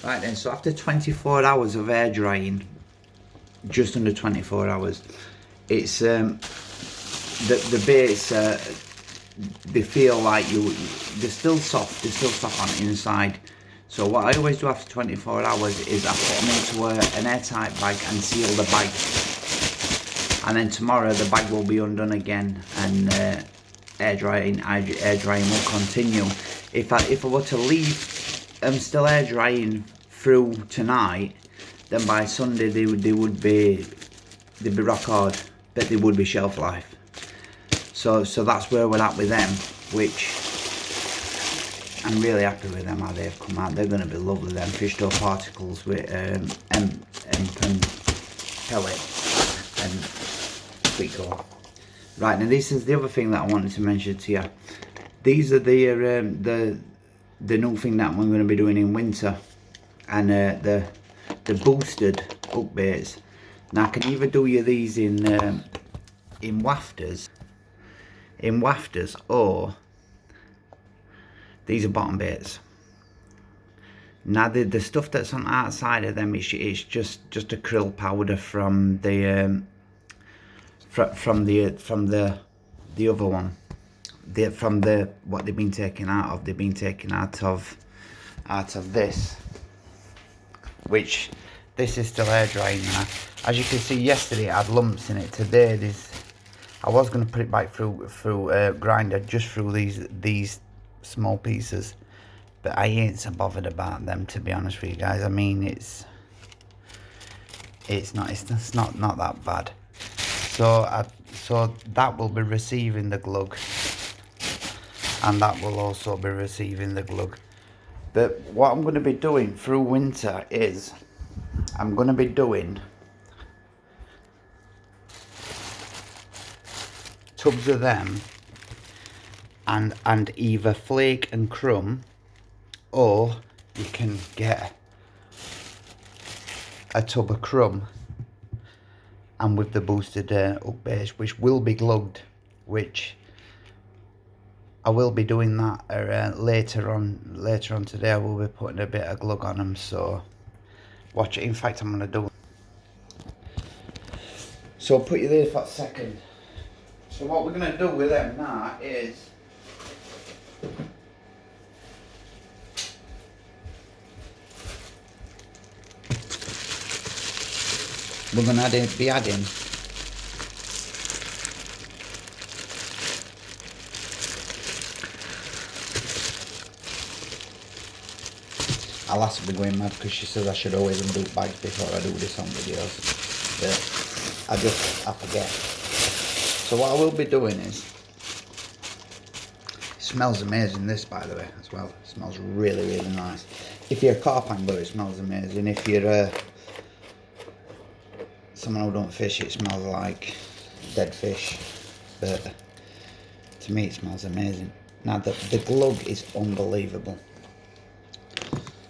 Right then, so after 24 hours of air drying, just under 24 hours, it's the baits, they feel like they're still soft on the inside. So what I always do after 24 hours is I put them into an airtight bag and seal the bag, and then tomorrow the bag will be undone again, and air drying will continue. If I were to leave them still air drying through tonight, then by Sunday they'd be rock hard, but they would be shelf life. So that's where we're at with them, which I'm really happy with them, how they've come out. They're going to be lovely, them fish dough particles with and pellet and quick go. Right, now this is the other thing that I wanted to mention to you. These are the new thing that we're going to be doing in winter, and the boosted hook baits. Now I can either do you these in wafters, or these are bottom baits. Now the stuff that's on the outside of them, it's just a krill powder from the other one. From what they've been taken out of. They've been taken out of this, which this is still air drying now. As you can see, yesterday it had lumps in it. Today I was going to put it back through grinder, just through these small pieces, but I ain't so bothered about them, to be honest with you guys. I mean, it's not that bad. So that will be receiving the glug, and that will also be receiving the glug. But what I'm going to be doing through winter is I'm going to be doing tubs of them, and either flake and crumb, or you can get a tub of crumb and with the boosted hook base, which will be glugged, which I will be doing that later on today. I will be putting a bit of glug on them, so watch it. In fact, I'm going to do it. So I'll put you there for a second. So what we're going to do with them now is we're going to be adding Alaska be going mad because she says I should always undo bags before I do this on videos, but I forget. So what I will be doing is, it smells amazing, this, by the way, as well. It smells really, really nice. If you're a carp angler, it smells amazing. If you're someone who don't fish, it smells like dead fish, but to me it smells amazing. Now the glug is unbelievable.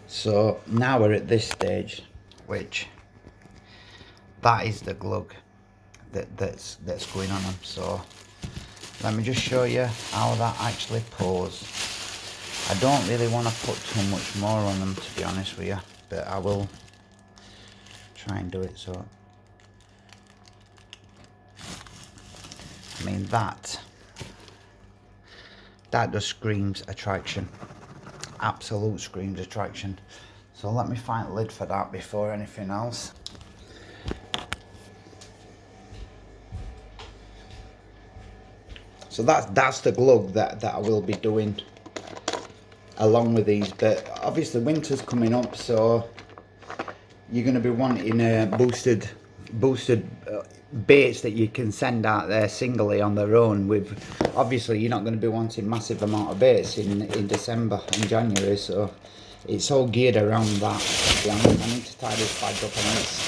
So now we're at this stage, which that is the glug that's going on them. So let me just show you how that actually pours. I don't really want to put too much more on them, to be honest with you, but I will try and do it. So I mean, that just screams attraction. Absolute screams attraction. So let me find a lid for that before anything else. So that's the glug that I will be doing along with these. But obviously winter's coming up, so you're going to be wanting boosted baits that you can send out there singly on their own. With obviously you're not going to be wanting massive amount of baits in December and January, so it's all geared around that. I need to tie this bag up, and it's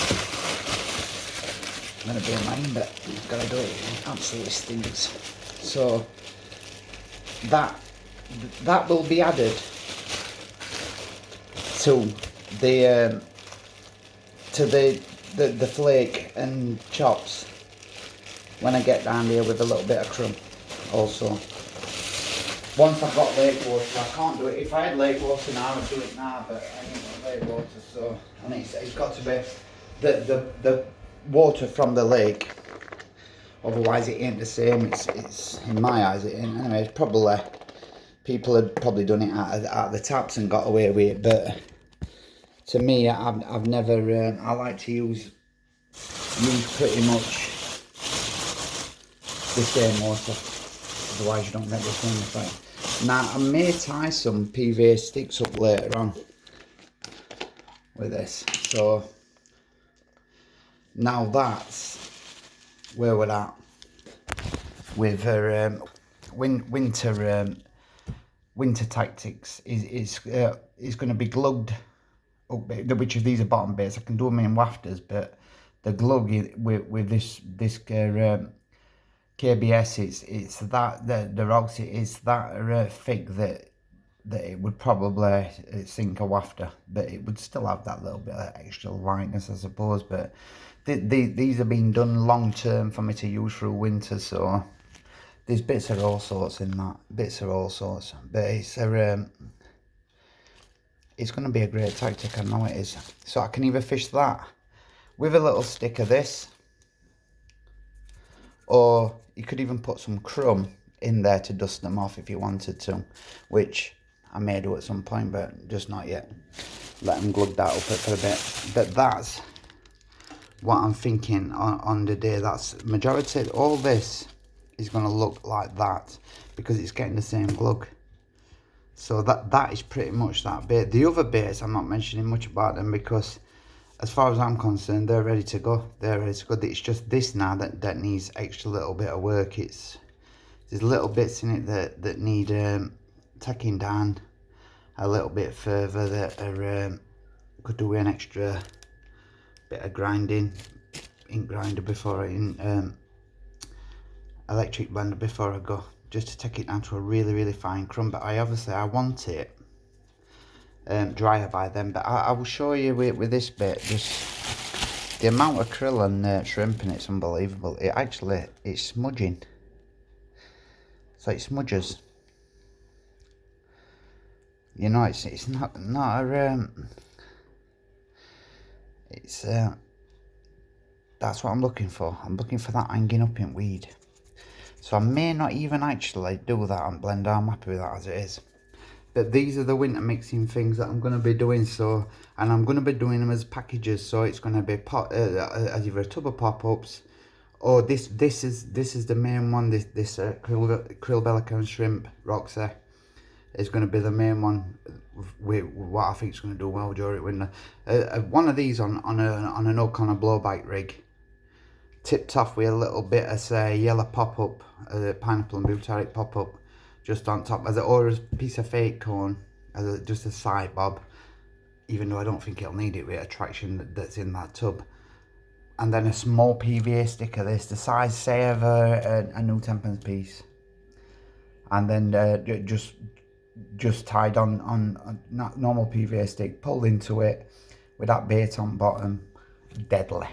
going to be a mine, but I've got to do it. It absolutely stinks. So that will be added to the flake and chops when I get down here with a little bit of crumb also. once I've got lake water, I can't do it. If I had lake water now, I'd do it now, but I ain't got lake water, so, and it's got to be the water from the lake, otherwise it ain't the same. It's in my eyes it ain't. Anyway, it's probably, people had probably done it out of the taps and got away with it, but to me, I've never, I like to use pretty much the same water, otherwise you don't get the same effect. Now I may tie some PVA sticks up later on with this, so now that's where we're at with winter tactics. Is going to be glugged up, which of these are bottom bits. I can do them in wafters, but the glug with this KBS, it's that the roxy is that thick that it would probably sink a wafter, but it would still have that little bit of extra lightness, I suppose. But these are being done long term for me to use through winter, so there's bits of all sorts in that, bits of all sorts. But it's going to be a great tactic, I know it is. So I can either fish that with a little stick of this, or you could even put some crumb in there to dust them off if you wanted to, which I may do at some point, but just not yet. Let them glug that up for a bit. But that's what I'm thinking on the day. That's majority, all this is going to look like that because it's getting the same glug. So that is pretty much that bit. The other bits, I'm not mentioning much about them because as far as I'm concerned, they're ready to go. They're ready to go. It's just this now that needs extra little bit of work. There's little bits in it that need taking down a little bit further, that are could do an extra bit of grinding, ink grinder before electric blender before I go, just to take it down to a really fine crumb. But I want it drier by then. But I will show you with this bit, just the amount of krill and shrimp in it's unbelievable. It's smudging. So it smudges. You know, it's not a that's what I'm looking for. I'm looking for that hanging up in weed. So I may not even actually do that on blender. I'm happy with that as it is. But these are the winter mixing things that I'm going to be doing. So, and I'm going to be doing them as packages. So it's going to be as either a tub of pop-ups, or this is the main one. This krill bellica and shrimp roxy is going to be the main one with what I think is going to do well during winter. One of these on an O'Connor blowback rig, tipped off with a little bit of say yellow pop-up, pineapple and butyric pop-up just on top, or a piece of fake cone as just a side bob, even though I don't think it'll need it with attraction that's in that tub. And then a small PVA stick of this, the size say of a new 10p piece, and then just tied on normal PVA stick, pulled into it with that bait on bottom. Deadly.